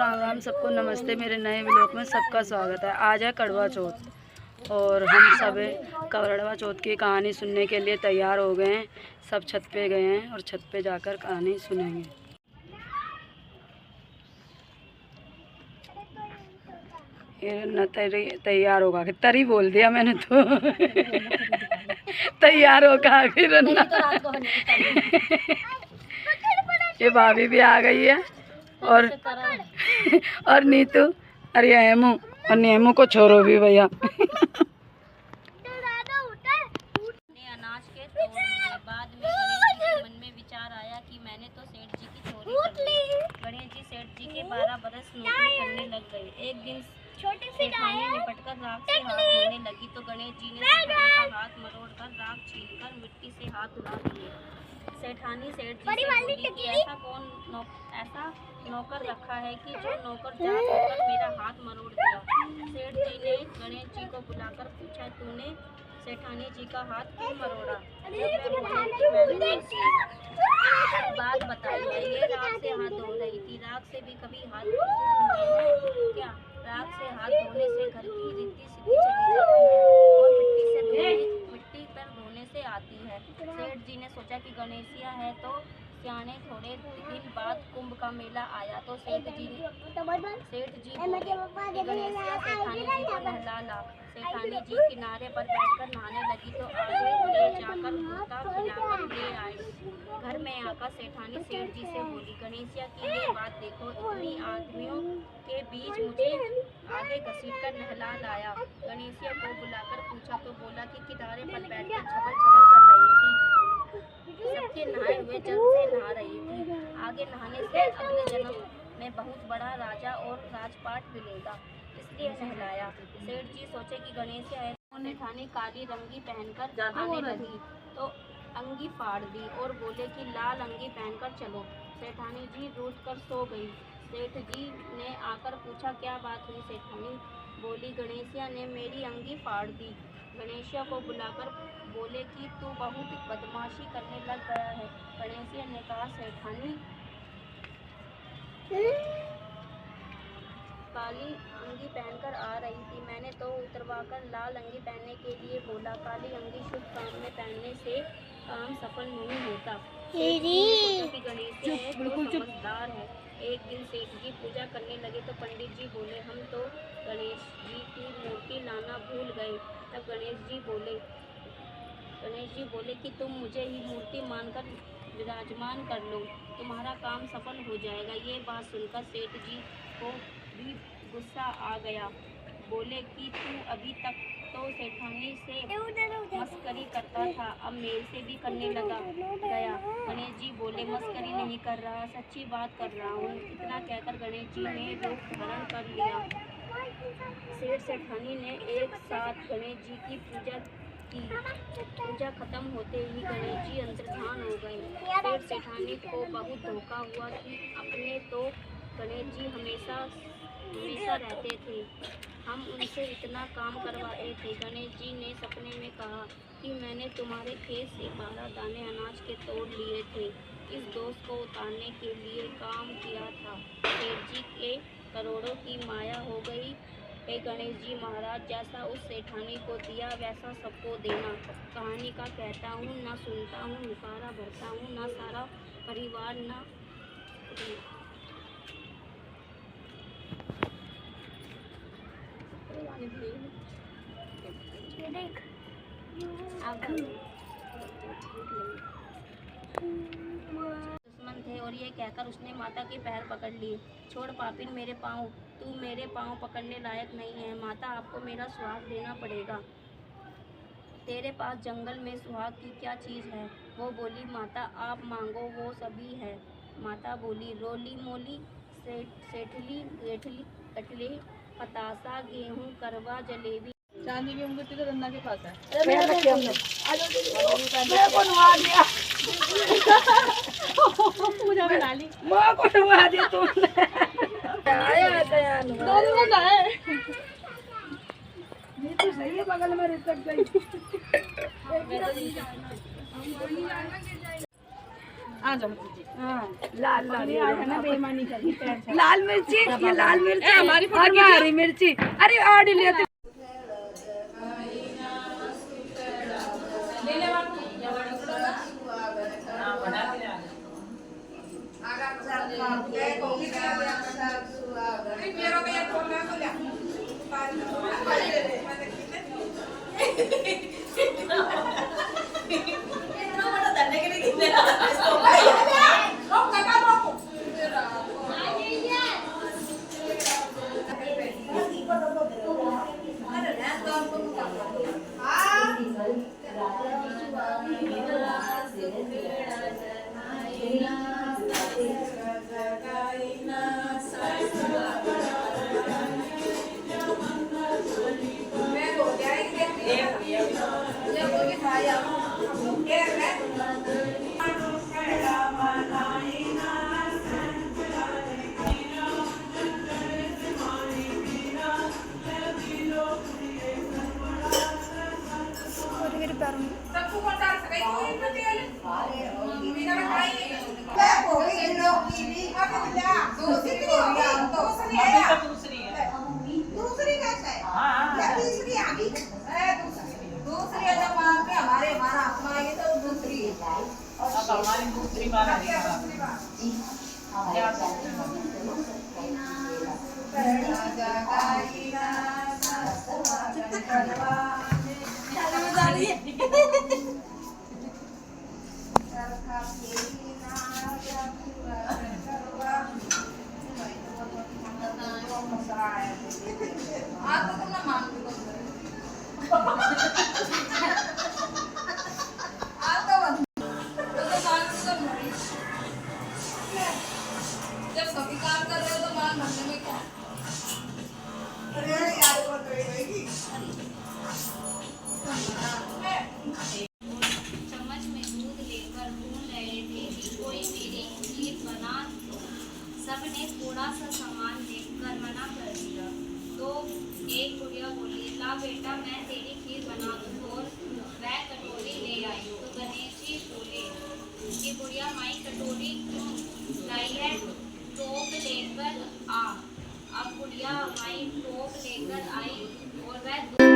राम राम सबको नमस्ते। मेरे नए व्लॉग में सबका स्वागत है। आज है करवा चौथ और हम सब करवा चौथ की कहानी सुनने के लिए तैयार हो गए हैं। सब छत पे गए हैं और छत पे जाकर कहानी सुनेंगे। ये न तैयार होगा कि तरी बोल दिया मैंने तो तैयार होगा फिर ये भाभी भी आ गई है और नीतू और ये हेमू और नेमू को छोड़ो भी भैया। अनाज के बाद में गणेश जी के मन में विचार आया कि मैंने तो सेठ जी की चोरी कर ली। गणेश जी सेठ जी के 12 बरस नौकरी करने लग गए। एक दिन सेठानी निपटकर राख से हाथ धोने लगी तो गणेश जी ने सेठानी का हाथ मरोड़कर राख छीनकर मिट्टी से हाथ धुला दिए। सेठानी सेठ जी से बोली कि ऐसा नौकर रखा है कि जो नौकर जात होकर मेरा हाथ मरोड़ दिया। सेठ जी ने गणेश जी को बुलाकर पूछा, तूने सेठानी जी का हाथ क्यों मरोड़ा? मैंने बात बताई है। ये राख से हाथ धो रही थी। राख से भी कभी हाथ क्या? राख से हाथ धोने से घर की रिद्धि सिद्धि चली जाती है और मिट्टी पर धोने से आती है। सेठ जी ने सोचा कि गणेशिया है तो सियाने। थोड़े दिन बाद कुंभ का मेला आया तो सेठ जी बोले कि गणेशिया सेठानी जी को नहला ला। सेठानी जी किनारे पर बैठकर नहाने लगी तो आगे ले जाकर जूता खिलाकर ले आई। घर में आकर सेठानी सेठ जी से बोली, गणेशिया की ये बात देखो, इतनी आदमियों के बीच मुझे आगे घसीट कर नहला लाया। गणेशिया को बुलाकर पूछा तो बोला कि किनारे पर बैठकर छबल छबल कर रही थी। सबके नहाए हुए जल से नहा रही थी। आगे नहाने से अगले जन्म में बहुत बड़ा राजा और राजपाट मिलेगा, इसलिए नहलाया। सेठ जी सोचे कि गणेशिया है। सेठानी काली रंगी पहनकर आने लगी तो अंगी फाड़ दी और बोले कि लाल अंगी पहनकर चलो। सेठानी जी रूठ कर सो गई। सेठ जी ने आकर पूछा, क्या बात हुई? सेठानी बोली, गणेशिया ने मेरी अंगी फाड़ दी। गणेशिया को बुलाकर बोले कि तू बहुत बदमाशी करने लग गया है। गणेशिया ने कहा, सेठानी काली अंगी पहनकर आ रही थी, मैंने तो उतरवाकर लाल अंगी पहनने के लिए बोला। काली अंगी शुभ काम में पहनने से काम सफल नहीं होता। गणेशिया है तो समझदार है। एक दिन सेठ जी पूजा करने लगे तो पंडित जी बोले, हम तो गणेश जी की मूर्ति लाना भूल गए। तब गणेश जी बोले कि तुम मुझे ही मूर्ति मानकर विराजमान कर लो, तुम्हारा काम सफल हो जाएगा। ये बात सुनकर सेठ जी को भी गुस्सा आ गया। बोले कि तू अभी तक तो सेठानी से मस्करी करता था, अब मेरे से भी करने लगा गया। गणेश जी बोले, मस्करी नहीं कर रहा, सच्ची बात कर रहा हूँ। इतना कहकर गणेश जी ने रूप धारण कर लिया। सेठ सेठानी ने एक साथ गणेश जी की पूजा की। पूजा खत्म होते ही गणेश जी अंतर्धान हो गए। सेठ सेठानी को बहुत धोखा हुआ कि अपने तो गणेश जी हमेशा रहते थे, हम उनसे इतना काम करवाए थे। गणेश जी ने सपने में कहा कि मैंने तुम्हारे खेत से 12 दाने अनाज के तोड़ लिए थे, इस दोष को उतारने के लिए काम किया था। सेठ जी के करोड़ों की माया हो गई। हे गणेश जी महाराज, जैसा उस सेठानी को दिया वैसा सबको देना। कहानी का कहता हूँ, ना सुनता हूँ, मुखारा भरता हूँ, ना सारा परिवार ना दुश्मन थे और ये कहकर उसने माता के पैर पकड़ लिए। छोड़ पापिन मेरे पाँव, तू मेरे पाँव पकड़ने लायक नहीं है। माता, आपको मेरा सुहाग देना पड़ेगा। तेरे पास जंगल में सुहाग की क्या चीज़ है? वो बोली, माता आप मांगो वो सभी है। माता बोली, रोली मोली सेठली गेठली कटली पतासा गेहूँ करवा जलेबी। चांदी की अंगूठी तो रन्ना के पास है। पूजा बना ली। माँ को नवा दिया तुमने। ये तो सही है, बगल में रिसक गई। आ जाओ हाँ, लाल लाल ये आया ना बेईमानी करी लाल मिर्ची, ये लाल मिर्ची हमारी और मैं हरी मिर्ची। अरे और ले दूसरी कैसे या तीसरी आ गई दूसरी जब मार के हमारे हमारा अपना आएगी तो दूसरी अब हमारी दूसरी बार आ गई जब कभी काम कर रहे हो तो मान भरने में क्या चम्मच में दूध लेकर भून रहे थे कि कोई मेरी खीर बना दो। सबने थोड़ा सा सामान देखकर मना कर दिया। तो एक गुड़िया बोली, ला बेटा मैं तेरी खीर बना दूँ। और वह कटोरी ले आई। तो गणेश जी बोले कि गुड़िया माई कटोरी क्यों लाई है, टोप लेकर आ। अब गुड़िया माई टोप लेकर आई और वह